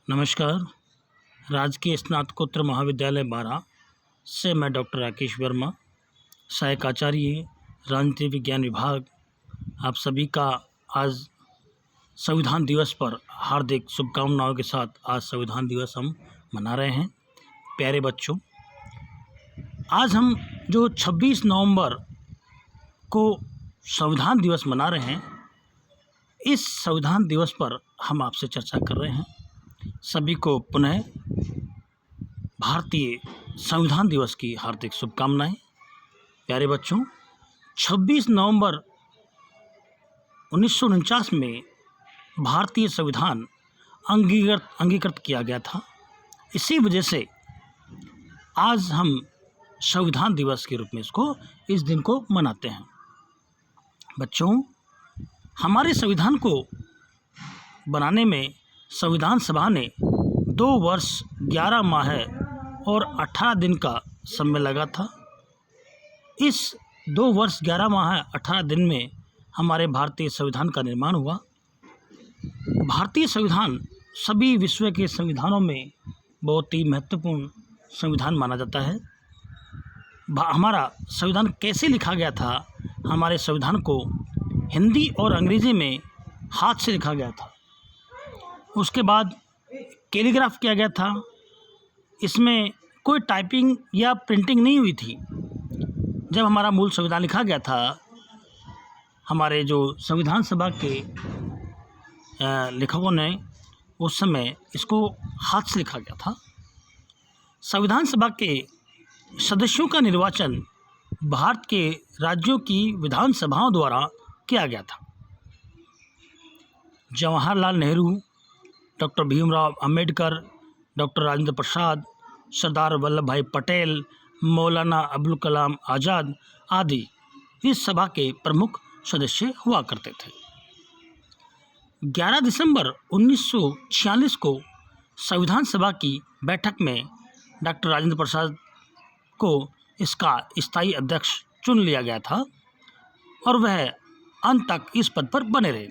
नमस्कार। राजकीय स्नातकोत्तर महाविद्यालय बारा से मैं डॉक्टर राकेश वर्मा, सहायक आचार्य राजनीति विज्ञान विभाग, आप सभी का आज संविधान दिवस पर हार्दिक शुभकामनाओं के साथ आज संविधान दिवस हम मना रहे हैं। प्यारे बच्चों, आज हम जो 26 नवंबर को संविधान दिवस मना रहे हैं, इस संविधान दिवस पर हम आपसे चर्चा कर रहे हैं। सभी को पुनः भारतीय संविधान दिवस की हार्दिक शुभकामनाएं। प्यारे बच्चों, 26 नवंबर 1949 में भारतीय संविधान अंगीकृत किया गया था। इसी वजह से आज हम संविधान दिवस के रूप में इस दिन को मनाते हैं। बच्चों, हमारे संविधान को बनाने में संविधान सभा ने 2 वर्ष 11 माह और 18 दिन का समय लगा था। इस 2 वर्ष 11 माह 18 दिन में हमारे भारतीय संविधान का निर्माण हुआ। भारतीय संविधान सभी विश्व के संविधानों में बहुत ही महत्वपूर्ण संविधान माना जाता है। हमारा संविधान कैसे लिखा गया था? हमारे संविधान को हिंदी और अंग्रेज़ी में हाथ से लिखा गया था। उसके बाद कैलीग्राफ किया गया था। इसमें कोई टाइपिंग या प्रिंटिंग नहीं हुई थी। जब हमारा मूल संविधान लिखा गया था, हमारे जो संविधान सभा के लेखकों ने उस समय इसको हाथ से लिखा गया था। संविधान सभा के सदस्यों का निर्वाचन भारत के राज्यों की विधानसभाओं द्वारा किया गया था। जवाहरलाल नेहरू, डॉक्टर भीमराव अंबेडकर, डॉक्टर राजेंद्र प्रसाद, सरदार वल्लभ भाई पटेल, मौलाना अबुल कलाम आज़ाद आदि इस सभा के प्रमुख सदस्य हुआ करते थे। 11 दिसंबर 1946 को संविधान सभा की बैठक में डॉक्टर राजेंद्र प्रसाद को इसका स्थायी अध्यक्ष चुन लिया गया था और वह अंत तक इस पद पर बने रहे।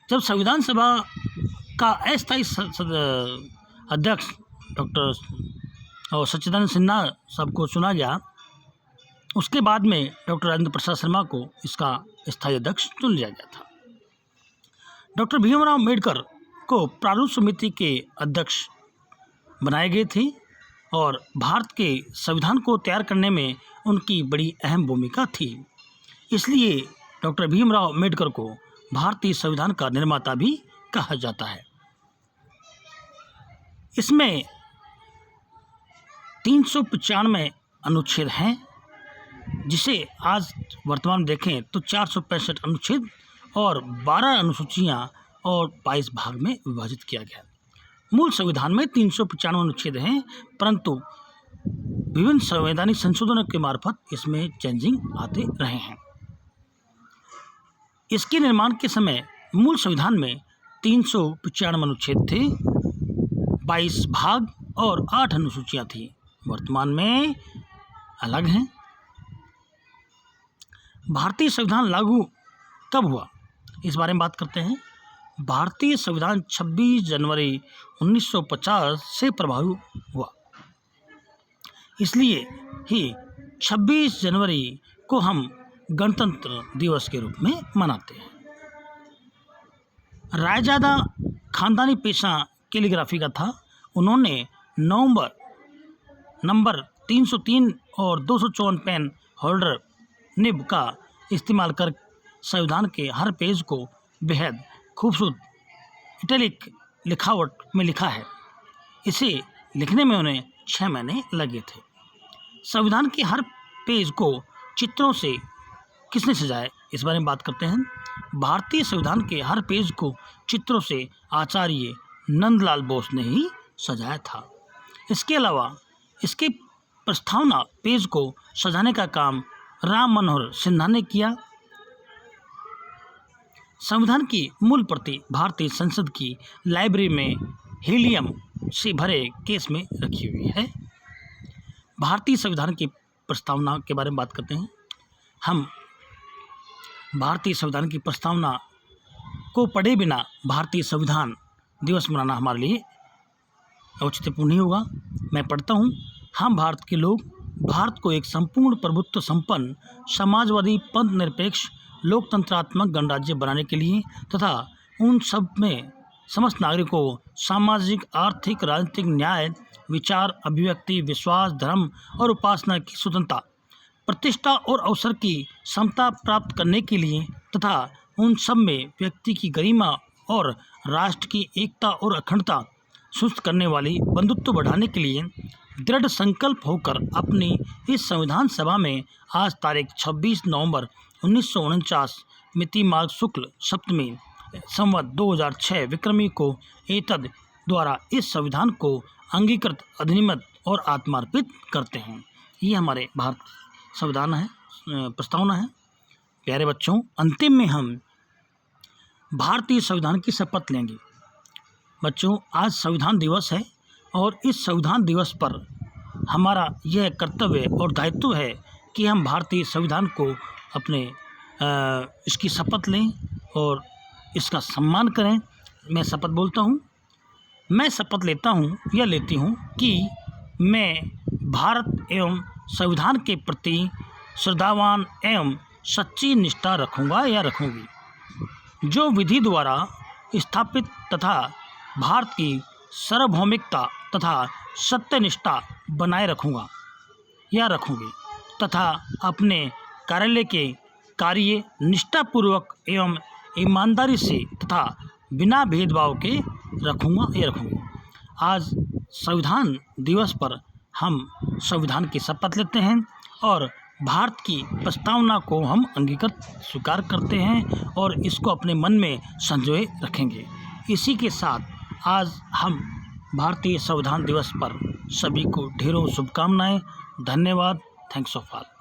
जब संविधान सभा का अस्थायी अध्यक्ष डॉक्टर सच्चिदानंद सिन्हा साहब को चुना गया, उसके बाद में डॉक्टर राजेंद्र प्रसाद शर्मा को इसका स्थायी अध्यक्ष चुन लिया गया था। डॉक्टर भीमराव अम्बेडकर को प्रारूप समिति के अध्यक्ष बनाए गए थे और भारत के संविधान को तैयार करने में उनकी बड़ी अहम भूमिका थी। इसलिए डॉक्टर भीमराव अम्बेडकर को भारतीय संविधान का निर्माता भी कहा जाता है। इसमें 395 अनुच्छेद हैं, जिसे आज वर्तमान देखें तो 465 अनुच्छेद और 12 अनुसूचियां और 22 भाग में विभाजित किया गया। मूल संविधान में 395 अनुच्छेद हैं, परंतु विभिन्न संवैधानिक संशोधनों के मार्फत इसमें चेंजिंग आते रहे हैं। इसके निर्माण के समय मूल संविधान में 395 अनुच्छेद थे, 22 भाग और 8 अनुसूचियां थी। वर्तमान में अलग हैं। भारतीय संविधान लागू कब हुआ, इस बारे में बात करते हैं। भारतीय संविधान 26 जनवरी 1950 से प्रभावी हुआ। इसलिए ही 26 जनवरी को हम गणतंत्र दिवस के रूप में मनाते हैं। रायजादा खानदानी पेशा कैलीग्राफी का था। उन्होंने नंबर 303 और 254 पेन होल्डर निब का इस्तेमाल कर संविधान के हर पेज को बेहद खूबसूरत इटैलिक लिखावट में लिखा है। इसे लिखने में उन्हें 6 महीने लगे थे। संविधान के हर पेज को चित्रों से किसने सजाया, इस बारे में बात करते हैं। भारतीय संविधान के हर पेज को चित्रों से आचार्य नंदलाल बोस ने ही सजाया था। इसके अलावा इसके प्रस्तावना पेज को सजाने का काम राम मनोहर सिन्हा ने किया। संविधान की मूल प्रति भारतीय संसद की लाइब्रेरी में हीलियम से भरे केस में रखी हुई है। भारतीय संविधान की प्रस्तावना के बारे में बात करते हैं। हम भारतीय संविधान की प्रस्तावना को पढ़े बिना भारतीय संविधान दिवस मनाना हमारे लिए औचित्यपूर्ण ही होगा। मैं पढ़ता हूँ, हम भारत के लोग भारत को एक संपूर्ण प्रभुत्व संपन्न समाजवादी पंथ निरपेक्ष लोकतंत्रात्मक गणराज्य बनाने के लिए तथा उन सब में समस्त नागरिकों को सामाजिक आर्थिक राजनीतिक न्याय विचार अभिव्यक्ति विश्वास धर्म और उपासना की स्वतंत्रता प्रतिष्ठा और अवसर की समता प्राप्त करने के लिए तथा उन सब में व्यक्ति की गरिमा और राष्ट्र की एकता और अखंडता सुस्त करने वाली बंधुत्व बढ़ाने के लिए दृढ़ संकल्प होकर अपनी इस संविधान सभा में आज तारीख 26 नवंबर 1949 मिति माघ शुक्ल सप्तमी संवत 2006 विक्रमी को एतद द्वारा इस संविधान को अंगीकृत अधिनियमित और आत्मार्पित करते हैं। ये हमारे भारत संविधान है, प्रस्तावना है। प्यारे बच्चों, अंतिम में हम भारतीय संविधान की शपथ लेंगे। बच्चों, आज संविधान दिवस है और इस संविधान दिवस पर हमारा यह कर्तव्य और दायित्व है कि हम भारतीय संविधान को अपने इसकी शपथ लें और इसका सम्मान करें। मैं शपथ बोलता हूँ, मैं शपथ लेता हूँ या लेती हूँ कि मैं भारत एवं संविधान के प्रति श्रद्धावान एवं सच्ची निष्ठा रखूँगा या रखूँगी, जो विधि द्वारा स्थापित तथा भारत की सार्वभौमिकता तथा सत्यनिष्ठा बनाए रखूँगा या रखूँगी तथा अपने कार्यालय के कार्य निष्ठापूर्वक एवं ईमानदारी से तथा बिना भेदभाव के रखूँगा या रखूँगी। आज संविधान दिवस पर हम संविधान की शपथ लेते हैं और भारत की प्रस्तावना को हम अंगीकृत स्वीकार करते हैं और इसको अपने मन में संजोए रखेंगे। इसी के साथ आज हम भारतीय संविधान दिवस पर सभी को ढेरों शुभकामनाएं। धन्यवाद। Thanks of all.